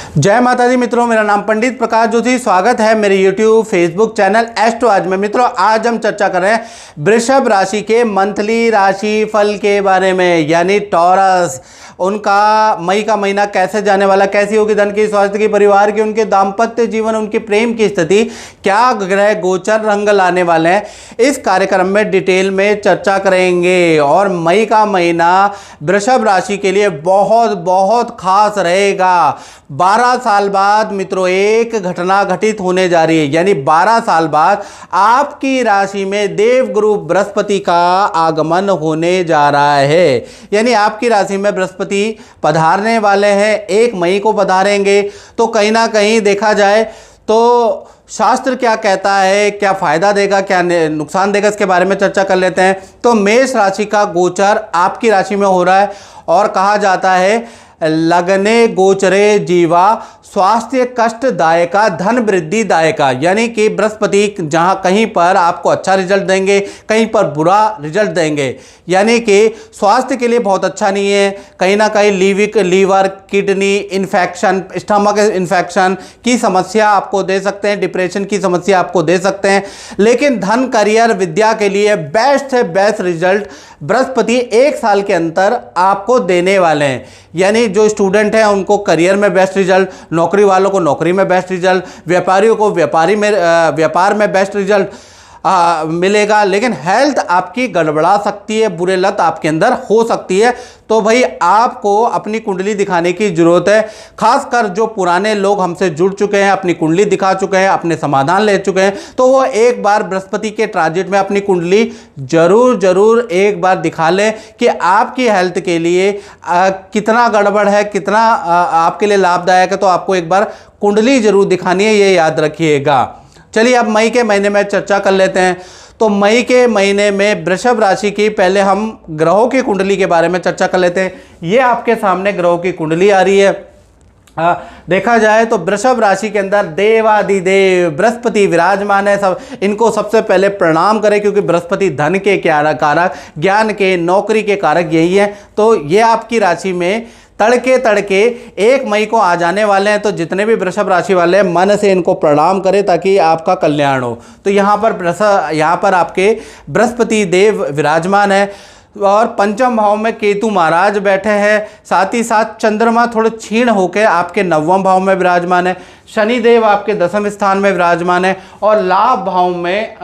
जय माता दी मित्रों, मेरा नाम पंडित प्रकाश जोशी। स्वागत है मेरे YouTube फेसबुक चैनल एस्ट्रो आज में। मित्रों, आज हम चर्चा कर रहे हैं वृषभ राशि के मंथली राशि फल के बारे में, यानी टॉरस। उनका मई का महीना कैसे जाने वाला, कैसी होगी धन की, स्वास्थ्य की, परिवार की, उनके दाम्पत्य जीवन, उनकी प्रेम की स्थिति, क्या ग्रह गोचर रंग लाने वाले हैं, इस कार्यक्रम में डिटेल में चर्चा करेंगे। और मई का महीना वृषभ राशि के लिए बहुत बहुत खास रहेगा। 12 साल बाद मित्रों एक घटना घटित होने जा रही है, यानी 12 साल बाद आपकी राशि में देवगुरु बृहस्पति का आगमन होने जा रहा है। यानी आपकी राशि में बृहस्पति पधारने वाले हैं, 1 मई को पधारेंगे। तो कहीं ना कहीं देखा जाए तो शास्त्र क्या कहता है, क्या फायदा देगा, क्या नुकसान देगा, इसके बारे में चर्चा कर लेते हैं। तो मेष राशि का गोचर आपकी राशि में हो रहा है और कहा जाता है लगने गोचरे जीवा स्वास्थ्य कष्टदायका धन वृद्धि दायका, यानी कि बृहस्पति जहां कहीं पर आपको अच्छा रिजल्ट देंगे, कहीं पर बुरा रिजल्ट देंगे। यानी कि स्वास्थ्य के लिए बहुत अच्छा नहीं है, कहीं ना कहीं liver, kidney infection, stomach infection की समस्या आपको दे सकते हैं, डिप्रेशन की समस्या आपको दे सकते हैं। लेकिन धन, करियर, विद्या के लिए बेस्ट से बेस्ट रिजल्ट बृहस्पति 1 साल के अंदर आपको देने वाले हैं। यानी जो स्टूडेंट हैं उनको करियर में बेस्ट रिजल्ट, नौकरी वालों को नौकरी में बेस्ट रिजल्ट, व्यापारियों को व्यापार में बेस्ट रिजल्ट मिलेगा। लेकिन हेल्थ आपकी गड़बड़ा सकती है, बुरे लत आपके अंदर हो सकती है। तो भाई आपको अपनी कुंडली दिखाने की जरूरत है। खासकर जो पुराने लोग हमसे जुड़ चुके हैं, अपनी कुंडली दिखा चुके हैं, अपने समाधान ले चुके हैं, तो वो एक बार बृहस्पति के ट्रांजिट में अपनी कुंडली जरूर एक बार दिखा लें कि आपकी हेल्थ के लिए कितना गड़बड़ है, कितना आपके लिए लाभदायक है। तो आपको एक बार कुंडली जरूर दिखानी है, ये याद रखिएगा। चलिए अब मई के महीने में चर्चा कर लेते हैं। तो मई के महीने में वृषभ राशि की पहले हम ग्रहों की कुंडली के बारे में चर्चा कर लेते हैं। ये आपके सामने ग्रहों की कुंडली आ रही है। देखा जाए तो वृषभ राशि के अंदर देवादिदेव बृहस्पति विराजमान है। सब इनको सबसे पहले प्रणाम करें, क्योंकि बृहस्पति धन के कारक, ज्ञान के, नौकरी के कारक यही है। तो ये आपकी राशि में तड़के 1 मई को आ जाने वाले हैं। तो जितने भी वृषभ राशि वाले हैं मन से इनको प्रणाम करें ताकि आपका कल्याण हो। तो यहाँ पर आपके बृहस्पति देव विराजमान है और पंचम भाव में केतु महाराज बैठे हैं। साथ ही साथ चंद्रमा थोड़े क्षीण होकर आपके 9वें भाव में विराजमान है। शनिदेव आपके 10वें स्थान में विराजमान है और लाभ भाव में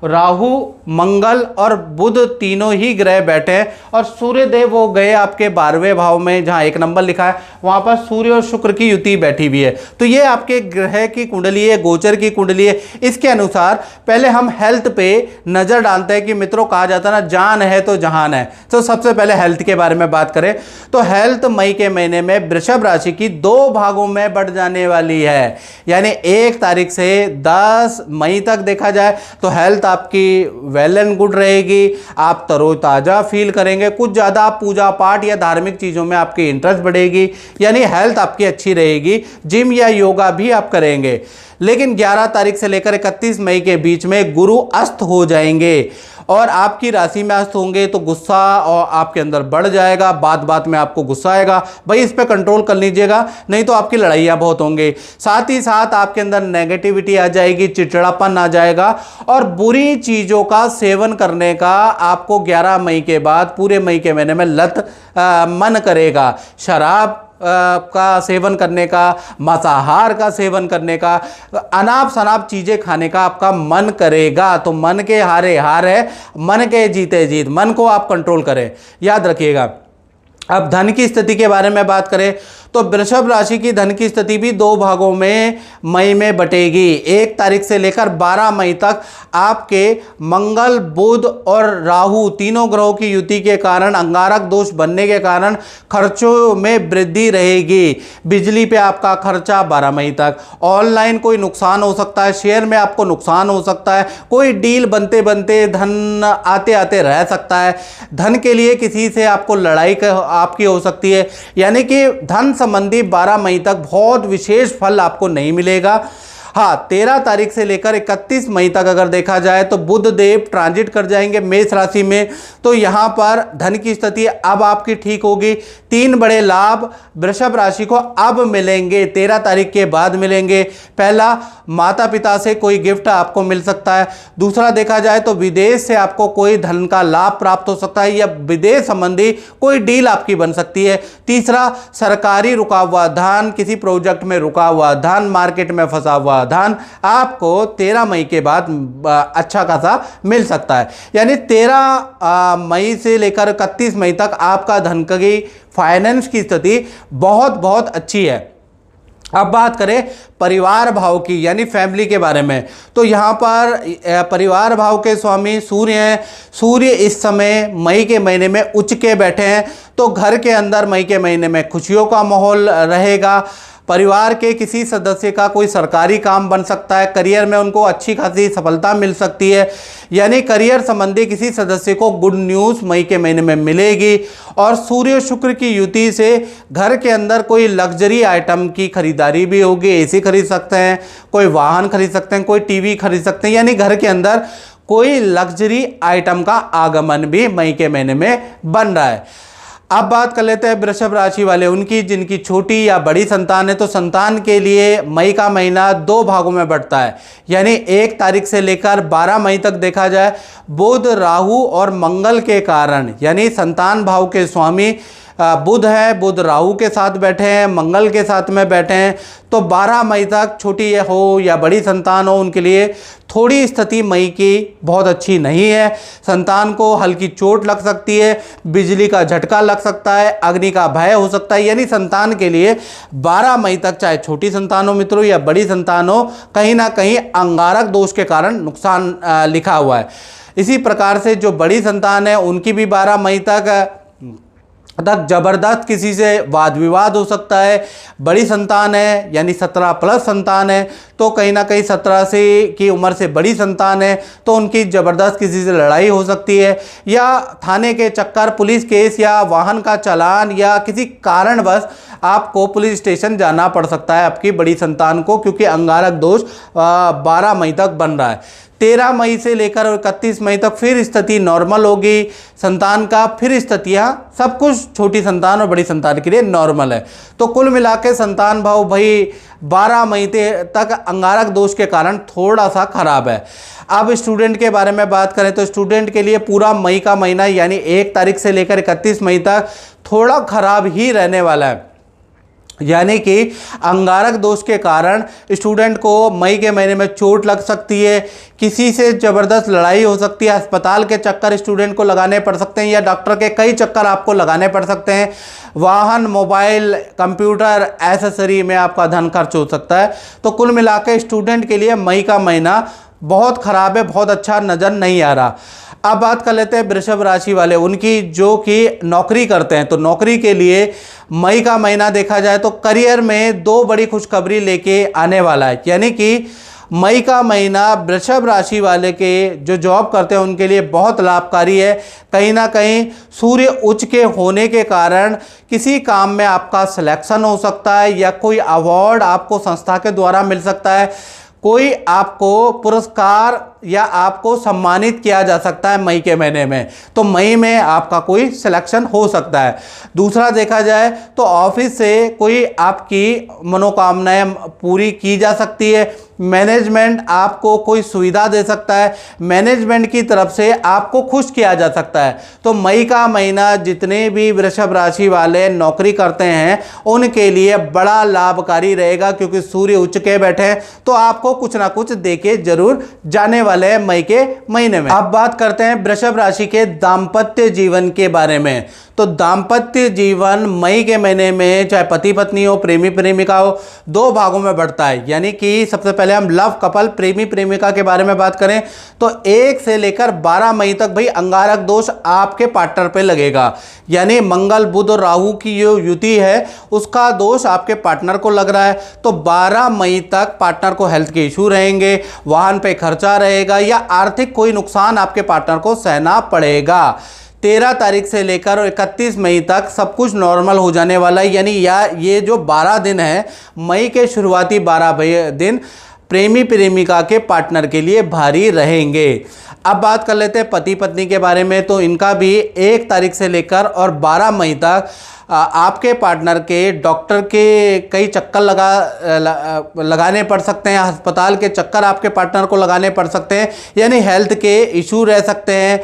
राहु, मंगल और बुध तीनों ही ग्रह बैठे हैं। और सूर्य देव वो गए आपके 12वें भाव में, जहां 1 नंबर लिखा है वहां पर सूर्य और शुक्र की युति बैठी हुई है। तो ये आपके ग्रह की कुंडली है, गोचर की कुंडली है। इसके अनुसार पहले हम हेल्थ पे नजर डालते हैं कि मित्रों कहा जाता है ना, जान है तो जहान है। तो सबसे पहले हेल्थ के बारे में बात करें तो हेल्थ मई के महीने में वृषभ राशि की 2 भागों में बढ़ जाने वाली है। यानी 1 तारीख से 10 मई तक देखा जाए तो हेल्थ आपकी वेल एंड गुड रहेगी। आप तरोताजा फील करेंगे, कुछ ज़्यादा पूजा पाठ या धार्मिक चीज़ों में आपकी इंटरेस्ट बढ़ेगी, यानी हेल्थ आपकी अच्छी रहेगी। जिम या योगा भी आप करेंगे। लेकिन 11 तारीख से लेकर 31 मई के बीच में गुरु अस्त हो जाएंगे और आपकी राशि में अस्त होंगे तो गुस्सा और आपके अंदर बढ़ जाएगा। बात में आपको गुस्सा आएगा, भाई इस पे कंट्रोल कर लीजिएगा, नहीं तो आपकी लड़ाइयाँ बहुत होंगे। साथ ही साथ आपके अंदर नेगेटिविटी आ जाएगी, चिड़चिड़ापन आ जाएगा और बुरी चीज़ों का सेवन करने का आपको 11 मई के बाद पूरे मई के महीने में मन करेगा। शराब का सेवन करने का, मांसाहार का सेवन करने का, अनाप शनाप चीज़ें खाने का आपका मन करेगा। तो मन के हारे हार है, मन के जीते जीत। मन को आप कंट्रोल करें, याद रखिएगा। अब धन की स्थिति के बारे में बात करें तो वृषभ राशि की धन की स्थिति भी 2 भागों में मई में बटेगी। 1 तारीख से लेकर 12 मई तक आपके मंगल, बुध और राहु तीनों ग्रहों की युति के कारण, अंगारक दोष बनने के कारण खर्चों में वृद्धि रहेगी। बिजली पे आपका खर्चा 12 मई तक। ऑनलाइन कोई नुकसान हो सकता है, शेयर में आपको नुकसान हो सकता है, कोई डील बनते बनते धन आते आते रह सकता है। धन के लिए किसी से आपको लड़ाई आपकी हो सकती है। यानी कि धन संबंधी 12 मई तक बहुत विशेष फल आपको नहीं मिलेगा। हाँ, 13 तारीख से लेकर 31 मई तक अगर देखा जाए तो बुध देव ट्रांजिट कर जाएंगे मेष राशि में। तो यहाँ पर धन की स्थिति अब आपकी ठीक होगी। 3 बड़े लाभ वृषभ राशि को अब मिलेंगे, 13 तारीख के बाद मिलेंगे। पहला, माता पिता से कोई गिफ्ट आपको मिल सकता है। दूसरा देखा जाए तो विदेश से आपको कोई धन का लाभ प्राप्त हो सकता है या विदेश संबंधी कोई डील आपकी बन सकती है। तीसरा, सरकारी रुका हुआ धन, किसी प्रोजेक्ट में रुका हुआ धन, मार्केट में फंसा हुआ धन आपको 13 मई के बाद अच्छा खासा मिल सकता है। यानी 13 मई से लेकर 31 मई तक आपका धन की फाइनेंस की स्थिति बहुत बहुत अच्छी है। अब बात करें परिवार भाव की यानी फैमिली के बारे में, तो यहाँ पर परिवार भाव के स्वामी सूर्य हैं। सूर्य इस समय मई के महीने में उच्च के बैठे हैं, तो घर के अंदर मई के महीने में खुशियों का माहौल रहेगा। परिवार के किसी सदस्य का कोई सरकारी काम बन सकता है, करियर में उनको अच्छी खासी सफलता मिल सकती है। यानी करियर संबंधी किसी सदस्य को गुड न्यूज़ मई के महीने में मिलेगी। और सूर्य शुक्र की युति से घर के अंदर कोई लग्जरी आइटम की खरीदारी भी होगी। एसी खरीद सकते हैं, कोई वाहन खरीद सकते हैं, कोई टीवी खरीद सकते हैं, यानी घर के अंदर कोई लग्जरी आइटम का आगमन भी मई के महीने में बन रहा है। अब बात कर लेते हैं वृषभ राशि वाले उनकी, जिनकी छोटी या बड़ी संतान है। तो संतान के लिए मई का महीना 2 भागों में बढ़ता है, यानी 1 तारीख से लेकर 12 मई तक देखा जाए बुध, राहु और मंगल के कारण, यानी संतान भाव के स्वामी बुध है, बुध राहु के साथ बैठे हैं, मंगल के साथ में बैठे हैं। तो 12 मई तक छोटी हो या बड़ी संतान हो उनके लिए थोड़ी स्थिति मई की बहुत अच्छी नहीं है। संतान को हल्की चोट लग सकती है, बिजली का झटका लग सकता है, अग्नि का भय हो सकता है। यानी संतान के लिए 12 मई तक, चाहे छोटी संतान हो मित्रों या बड़ी संतान हो, कहीं ना कहीं अंगारक दोष के कारण नुकसान लिखा हुआ है। इसी प्रकार से जो बड़ी संतान है उनकी भी 12 मई तक जबरदस्त किसी से वाद विवाद हो सकता है। बड़ी संतान है यानी 17 प्लस संतान है, तो कहीं ना कहीं 17 से की उम्र से बड़ी संतान है तो उनकी ज़बरदस्त किसी से लड़ाई हो सकती है, या थाने के चक्कर, पुलिस केस या वाहन का चालान, या किसी कारणवश आपको पुलिस स्टेशन जाना पड़ सकता है आपकी बड़ी संतान को, क्योंकि अंगारक दोष 12 मई तक बन रहा है। 13 मई से लेकर 31 मई तक फिर स्थिति नॉर्मल होगी संतान का, फिर स्थितियाँ सब कुछ छोटी संतान और बड़ी संतान के लिए नॉर्मल है। तो कुल मिला के संतान भाव भाई 12 मई तक अंगारक दोष के कारण थोड़ा सा खराब है। अब स्टूडेंट के बारे में बात करें तो स्टूडेंट के लिए पूरा मई का महीना यानी 1 तारीख से लेकर 31 मई तक थोड़ा खराब ही रहने वाला है। यानी कि अंगारक दोष के कारण स्टूडेंट को मई के महीने में चोट लग सकती है, किसी से ज़बरदस्त लड़ाई हो सकती है, अस्पताल के चक्कर स्टूडेंट को लगाने पड़ सकते हैं या डॉक्टर के कई चक्कर आपको लगाने पड़ सकते हैं। वाहन, मोबाइल, कंप्यूटर, एसेसरी में आपका धन खर्च हो सकता है। तो कुल मिलाकर स्टूडेंट के लिए मई का महीना बहुत ख़राब है, बहुत अच्छा नज़र नहीं आ रहा। अब बात कर लेते हैं वृषभ राशि वाले उनकी, जो कि नौकरी करते हैं। तो नौकरी के लिए मई का महीना देखा जाए तो करियर में 2 बड़ी खुशखबरी लेके आने वाला है। यानी कि मई का महीना वृषभ राशि वाले के जो जॉब करते हैं उनके लिए बहुत लाभकारी है। कहीं ना कहीं सूर्य उच्च के होने के कारण किसी काम में आपका सिलेक्शन हो सकता है या कोई अवार्ड आपको संस्था के द्वारा मिल सकता है, कोई आपको पुरस्कार या आपको सम्मानित किया जा सकता है मई के महीने में। तो मई में आपका कोई सिलेक्शन हो सकता है। दूसरा देखा जाए तो ऑफिस से कोई आपकी मनोकामनाएं पूरी की जा सकती है। मैनेजमेंट आपको कोई सुविधा दे सकता है, मैनेजमेंट की तरफ से आपको खुश किया जा सकता है। तो मई का महीना जितने भी वृषभ राशि वाले नौकरी करते हैं उनके लिए बड़ा लाभकारी रहेगा, क्योंकि सूर्य उच्च के बैठे हैं तो आपको कुछ ना कुछ देके जरूर जाने वाले हैं मई के महीने में। अब बात करते हैं वृषभ राशि के दाम्पत्य जीवन के बारे में। तो दाम्पत्य जीवन मई के महीने में चाहे पति पत्नी हो, प्रेमी प्रेमिका हो, 2 भागों में बढ़ता है। यानी कि सबसे पहले हम लव कपल, प्रेमी प्रेमिका के बारे में बात करें तो 1 से लेकर 12 मई तक भाई अंगारक दोष आपके पार्टनर पे लगेगा। यानी मंगल, बुध और राहु की जो युति है उसका दोष आपके पार्टनर को लग रहा है। तो 12 मई तक पार्टनर को हेल्थ के इशू रहेंगे, वाहन पे खर्चा रहेगा या आर्थिक कोई नुकसान आपके पार्टनर को सहना पड़ेगा। 13 तारीख से लेकर 31 मई तक सब कुछ नॉर्मल हो जाने वाला है। यानी ये जो 12 दिन है, मई के शुरुआती 12 दिन प्रेमी प्रेमिका के पार्टनर के लिए भारी रहेंगे। अब बात कर लेते हैं पति पत्नी के बारे में। तो इनका भी 1 तारीख से लेकर और 12 मई तक आपके पार्टनर के डॉक्टर के कई चक्कर लगाने पड़ सकते हैं, अस्पताल के चक्कर आपके पार्टनर को लगाने पड़ सकते हैं, यानी हेल्थ के इशू रह सकते हैं,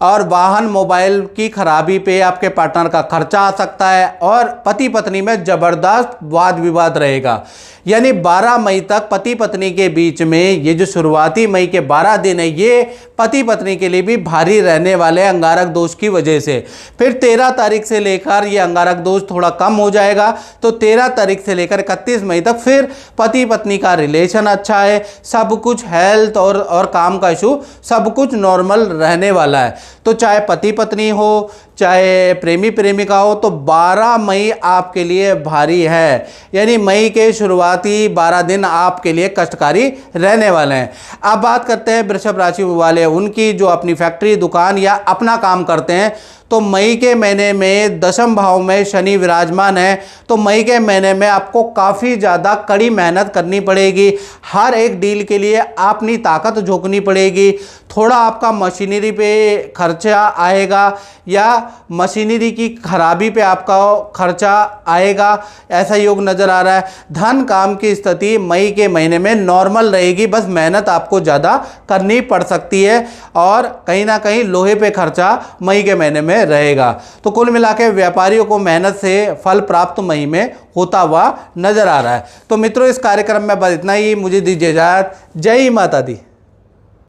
और वाहन मोबाइल की खराबी पे आपके पार्टनर का खर्चा आ सकता है, और पति पत्नी में ज़बरदस्त वाद विवाद रहेगा। यानी 12 मई तक पति पत्नी के बीच में ये जो शुरुआती मई के 12 दिन है, ये पति पत्नी के लिए भी भारी रहने वाले हैं अंगारक दोष की वजह से। फिर 13 तारीख से लेकर ये अंगारक दोष थोड़ा कम हो जाएगा। तो 13 तारीख से लेकर 31 मई तक फिर पति पत्नी का रिलेशन अच्छा है, सब कुछ हेल्थ और काम का इशू सब कुछ नॉर्मल रहने वाला है। तो चाहे पति पत्नी हो, चाहे प्रेमी प्रेमिका हो, तो 12 मई आपके लिए भारी है। यानी मई के शुरुआती 12 दिन आपके लिए कष्टकारी रहने वाले हैं। अब बात करते हैं वृषभ राशि वाले, उनकी जो अपनी फैक्ट्री, दुकान या अपना काम करते हैं। तो मई के महीने में 10वें भाव में शनि विराजमान है। तो मई के महीने में आपको काफ़ी ज़्यादा कड़ी मेहनत करनी पड़ेगी। हर एक डील के लिए अपनी ताकत झोंकनी पड़ेगी। थोड़ा आपका मशीनरी पे खर्चा आएगा या मशीनरी की खराबी पे आपका खर्चा आएगा, ऐसा योग नज़र आ रहा है। धन काम की स्थिति मई के महीने में नॉर्मल रहेगी, बस मेहनत आपको ज़्यादा करनी पड़ सकती है, और कहीं ना कहीं लोहे पे खर्चा मई के महीने में रहेगा। तो कुल मिला के व्यापारियों को मेहनत से फल प्राप्त मई में होता हुआ नजर आ रहा है। तो मित्रों, इस कार्यक्रम में बस इतना ही। मुझे दीजिए इजाज़त। जय माता दी।